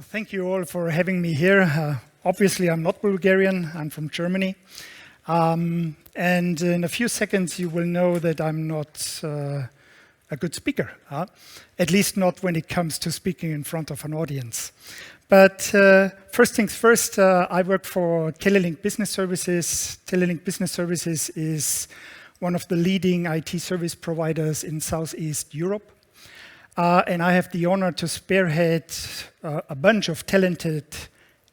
Thank you all for having me here. Obviously, I'm not Bulgarian, I'm from Germany. And in a few seconds, you will know that I'm not a good speaker, at least not when it comes to speaking in front of an audience. But first things first, I work for Telelink Business Services. Telelink Business Services is one of the leading IT service providers in Southeast Europe. And I have the honor to spearhead a bunch of talented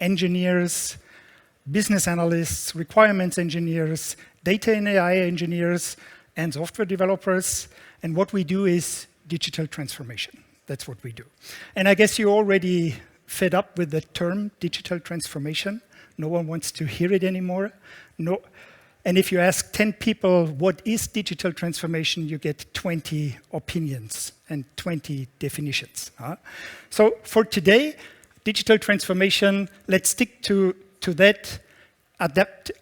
engineers, business analysts, requirements engineers, data and AI engineers, and software developers. And what we do is digital transformation. That's what we do. And I guess you're already fed up with the term digital transformation. No one wants to hear it anymore. No. And if you ask 10 people what is digital transformation, you get 20 opinions and 20 definitions. So for today, digital transformation, let's stick to that,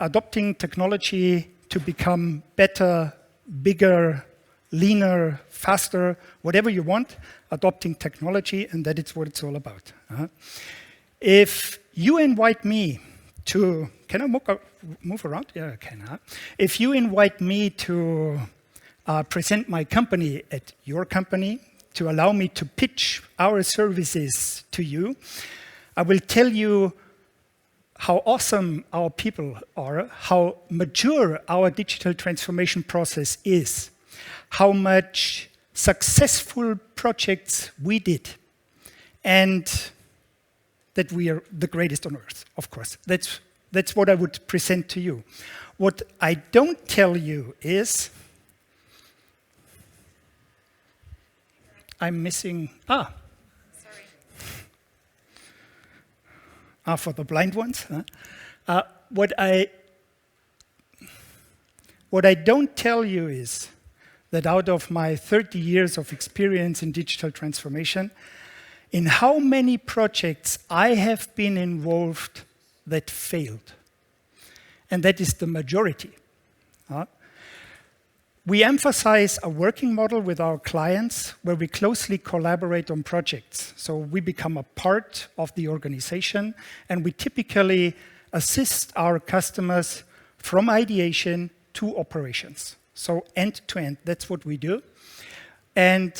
adopting technology to become better, bigger, leaner, faster, whatever you want, adopting technology, and that is what it's all about. If you invite me to, can I move around? Yeah, I can. If you invite me to present my company at your company, to allow me to pitch our services to you, I will tell you how awesome our people are, how mature our digital transformation process is, how much successful projects we did, and that we are the greatest on earth, of course. That's what I would present to you. What I don't tell you is, I'm missing, Sorry. For the blind ones. What I don't tell you is that out of my 30 years of experience in digital transformation, in how many projects I have been involved that failed. And that is the majority. We emphasize a working model with our clients where we closely collaborate on projects. So we become a part of the organization, and we typically assist our customers from ideation to operations. So end to end, that's what we do. And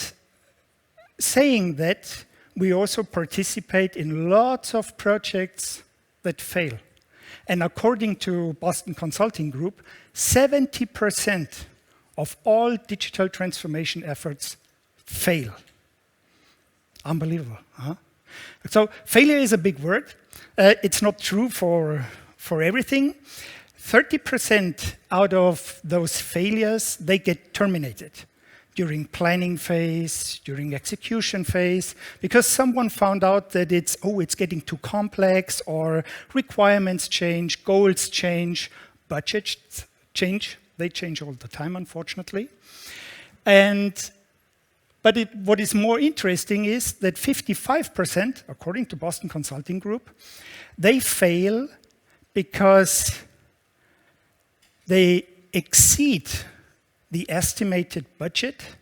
saying that, we also participate in lots of projects that fail. And according to Boston Consulting Group, 70% of all digital transformation efforts fail. Unbelievable, huh? So failure is a big word. It's not true for everything. 30% out of those failures, they get terminated during planning phase, during execution phase, because someone found out that it's getting too complex, or requirements change, goals change, budgets change. They change all the time, unfortunately. But what is more interesting is that 55%, according to Boston Consulting Group, they fail because they exceed the estimated budget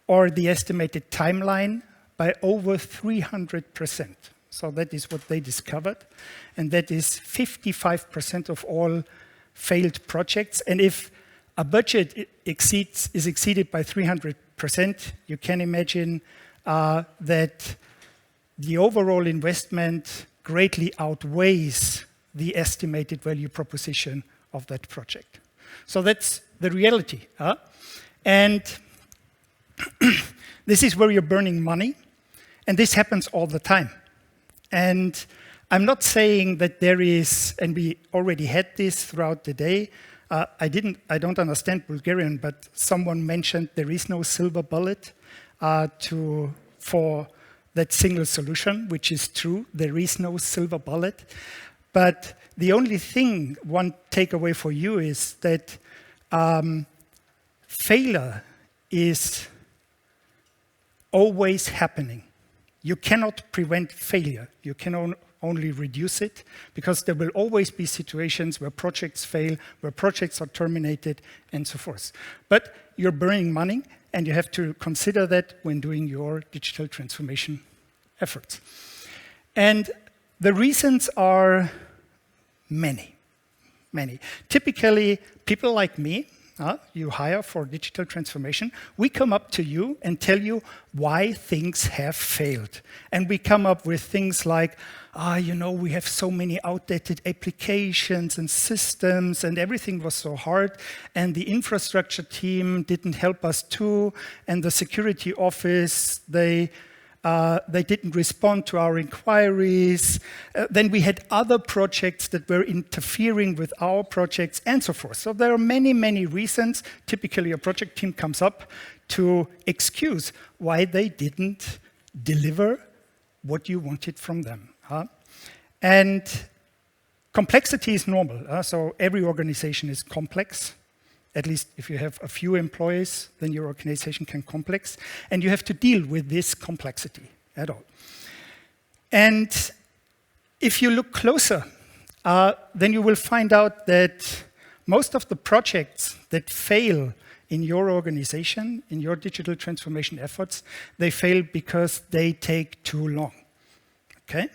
or the estimated timeline by over 300%. So that is what they discovered. And that is 55% of all failed projects. And if a budget is exceeded by 300%, you can imagine that the overall investment greatly outweighs the estimated value proposition of that project. So that's the reality. And this is where you're burning money, and this happens all the time. And I'm not saying that there is, and we already had this throughout the day. I don't understand Bulgarian, but someone mentioned there is no silver bullet for that single solution, which is true. There is no silver bullet. But the only thing, one takeaway for you is that failure is always happening. You cannot prevent failure. You can only reduce it, because there will always be situations where projects fail, where projects are terminated, and so forth. But you're burning money, and you have to consider that when doing your digital transformation efforts. And the reasons are many, many. Typically, people like me, you hire for digital transformation, we come up to you and tell you why things have failed. And we come up with things like, we have so many outdated applications and systems, and everything was so hard, and the infrastructure team didn't help us too, and the security office, they didn't respond to our inquiries. Then we had other projects that were interfering with our projects, and so forth. So there are many, many reasons. Typically, a project team comes up to excuse why they didn't deliver what you wanted from them. And complexity is normal. So every organization is complex. At least if you have a few employees, then your organization can complex. And you have to deal with this complexity at all. And if you look closer, then you will find out that most of the projects that fail in your organization, in your digital transformation efforts, they fail because they take too long. Okay?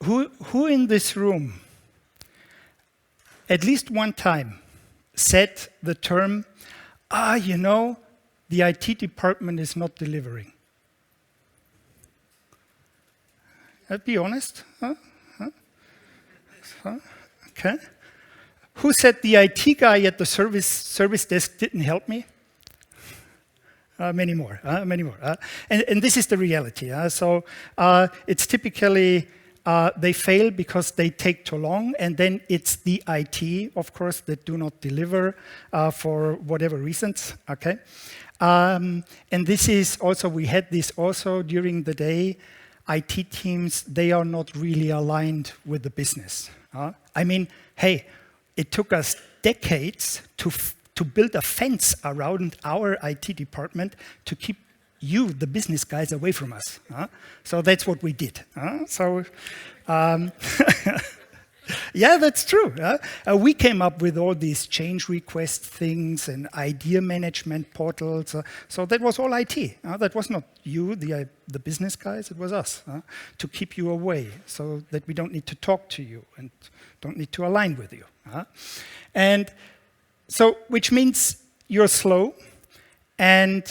Who in this room, at least one time, said the term, the IT department is not delivering? Be honest. Okay. Who said the IT guy at the service desk didn't help me? Many more. And this is the reality. So it's typically they fail because they take too long, and then it's the IT, of course, that do not deliver for whatever reasons, okay? And this is also, we had this also during the day, IT teams, they are not really aligned with the business. I mean, hey, it took us decades to build a fence around our IT department to keep you, the business guys, away from us. So that's what we did. Yeah, that's true. We came up with all these change request things and idea management portals. So that was all IT. That was not you, the business guys. It was us to keep you away so that we don't need to talk to you and don't need to align with you. And so, which means you're slow, and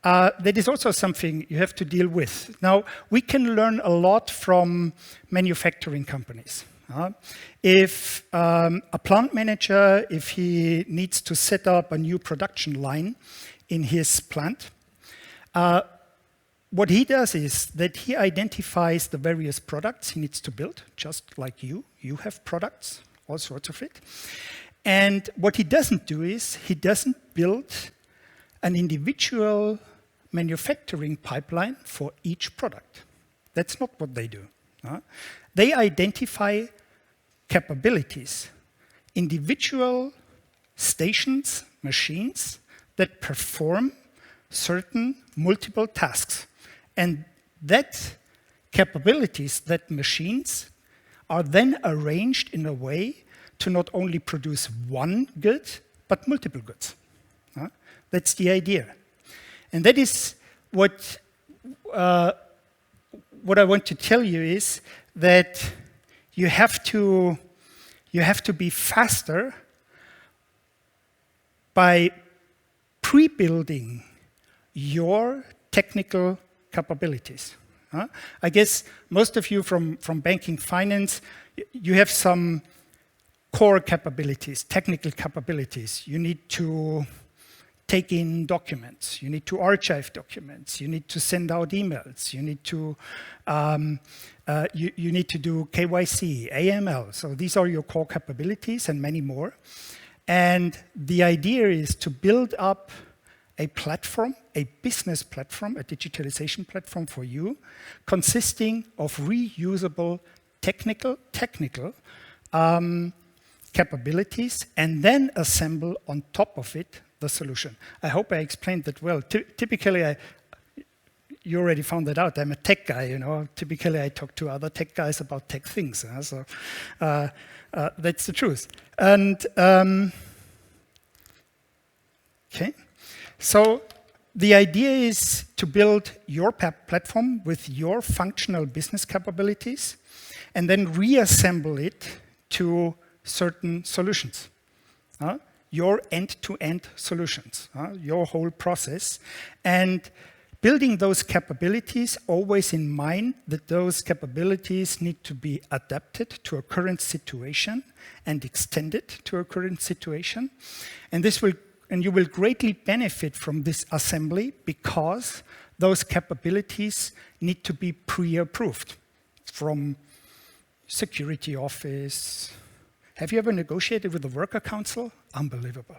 that is also something you have to deal with. Now, we can learn a lot from manufacturing companies. If a plant manager, if he needs to set up a new production line in his plant, what he does is that he identifies the various products he needs to build, just like you. You have products, all sorts of it. And what he doesn't do is he doesn't build an individual manufacturing pipeline for each product. That's not what they do. They identify capabilities, individual stations, machines that perform certain multiple tasks. And that capabilities, that machines, are then arranged in a way to not only produce one good, but multiple goods. That's the idea. And that is what I want to tell you is that you have to be faster by pre-building your technical capabilities. I guess most of you from banking finance, you have some core capabilities, technical capabilities. You need to take in documents. You need to archive documents. You need to send out emails. You need to you need to do KYC, AML. So these are your core capabilities and many more. And the idea is to build up a platform, a business platform, a digitalization platform for you, consisting of reusable technical capabilities, and then assemble on top of it the solution. I hope I explained that well. Typically, you already found that out. I'm a tech guy, you know. Typically, I talk to other tech guys about tech things. So that's the truth. And okay, so The idea is to build your platform with your functional business capabilities and then reassemble it to certain solutions. Your end-to-end solutions, your whole process. And building those capabilities, always in mind that those capabilities need to be adapted to a current situation and extended to a current situation. And you will greatly benefit from this assembly because those capabilities need to be pre-approved from security office. Have you ever negotiated with the worker council? Unbelievable.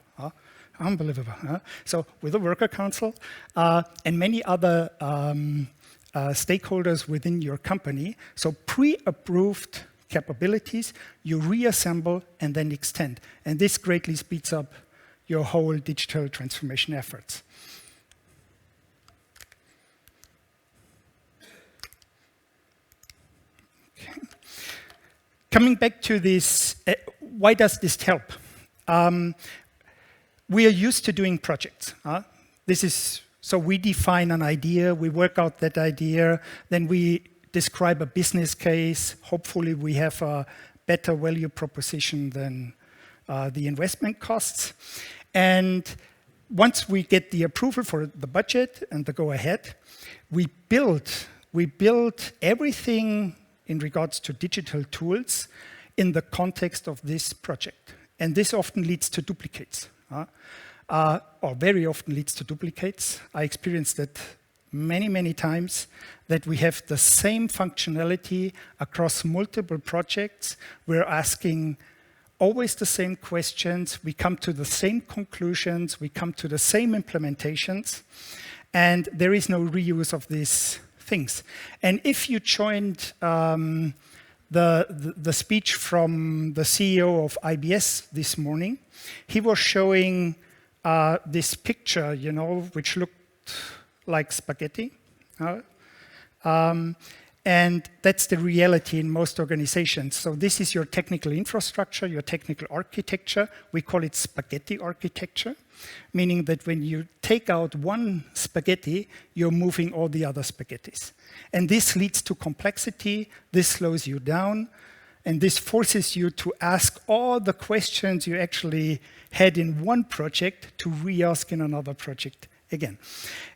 Unbelievable. So with the worker council and many other stakeholders within your company, so pre-approved capabilities, you reassemble and then extend. And this greatly speeds up your whole digital transformation efforts. Okay. Coming back to this, why does this help? We are used to doing projects. So we define an idea, we work out that idea, then we describe a business case. Hopefully we have a better value proposition than the investment costs. And once we get the approval for the budget and the go-ahead, we build everything in regards to digital tools in the context of this project. And this often leads to duplicates, or very often leads to duplicates. I experienced that many, many times, that we have the same functionality across multiple projects. We're asking always the same questions, we come to the same conclusions, we come to the same implementations, and there is no reuse of these things. And if you joined the speech from the CEO of IBS this morning, he was showing this picture, which looked like spaghetti. And that's the reality in most organizations. So this is your technical infrastructure, your technical architecture. We call it spaghetti architecture, meaning that when you take out one spaghetti, you're moving all the other spaghettis. And this leads to complexity, this slows you down, and this forces you to ask all the questions you actually had in one project to re-ask in another project again.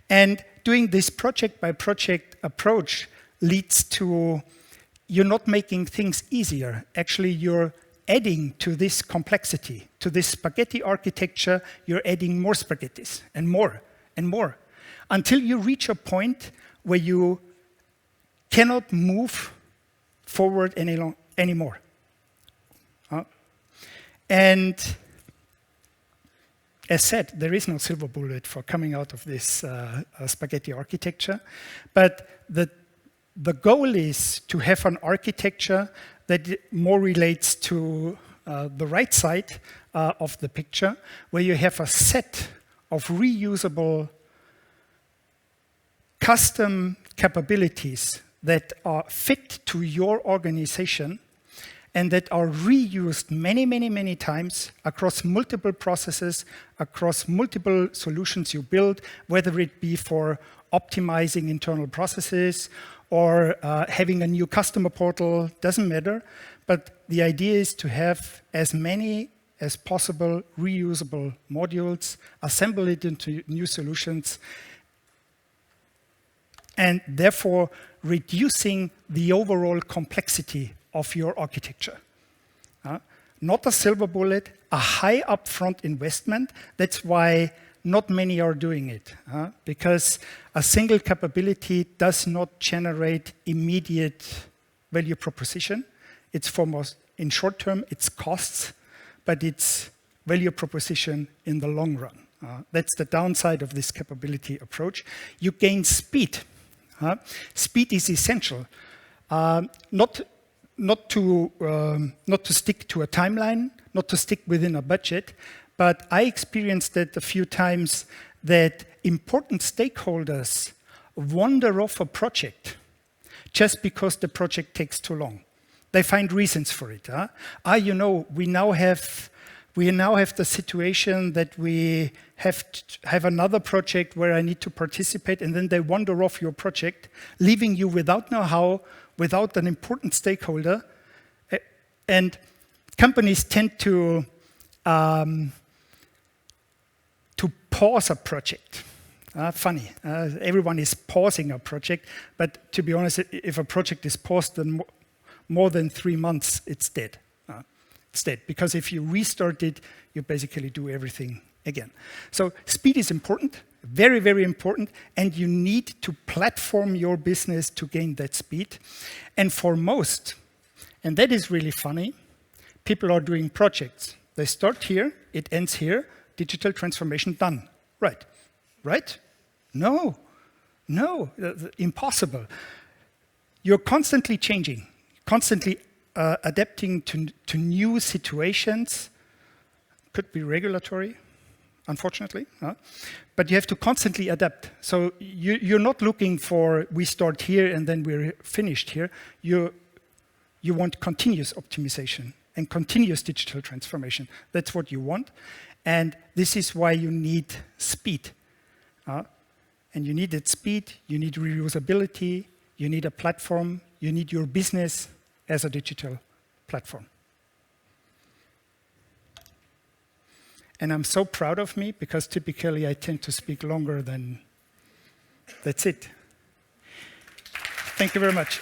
And doing this project by project approach leads to you're not making things easier. Actually, you're adding to this complexity, to this spaghetti architecture, you're adding more spaghettis and more and more until you reach a point where you cannot move forward anymore. And as said, there is no silver bullet for coming out of this spaghetti architecture, but the goal is to have an architecture that more relates to the right side of the picture, where you have a set of reusable custom capabilities that are fit to your organization and that are reused many, many, many times across multiple processes, across multiple solutions you build, whether it be for optimizing internal processes or having a new customer portal, doesn't matter. But the idea is to have as many as possible reusable modules, assemble it into new solutions, and therefore reducing the overall complexity of your architecture. Not a silver bullet, a high upfront investment. That's why not many are doing it, because a single capability does not generate immediate value proposition. It's foremost, in short term, it's costs, but it's value proposition in the long run. That's the downside of this capability approach. You gain speed. Speed is essential. Not to stick to a timeline, not to stick within a budget, but I experienced that a few times that important stakeholders wander off a project just because the project takes too long. They find reasons for it. We now have we now have the situation that we have another project where I need to participate, and then they wander off your project, leaving you without know-how, without an important stakeholder. And companies tend to pause a project. Funny, everyone is pausing a project, but to be honest, if a project is paused then more than 3 months, it's dead. It's dead, because if you restart it, you basically do everything again. So speed is important, very, very important, and you need to platform your business to gain that speed. And for most, and that is really funny, people are doing projects. They start here, it ends here, digital transformation done. Right. Right? No, impossible. You're constantly changing, constantly adapting to new situations. Could be regulatory, unfortunately, but you have to constantly adapt. So you're not looking for we start here and then we're finished here. You want continuous optimization and continuous digital transformation. That's what you want, and this is why you need speed. And you need that speed, you need reusability, you need a platform, you need your business as a digital platform. And I'm so proud of me, because typically I tend to speak longer than that's it. Thank you very much.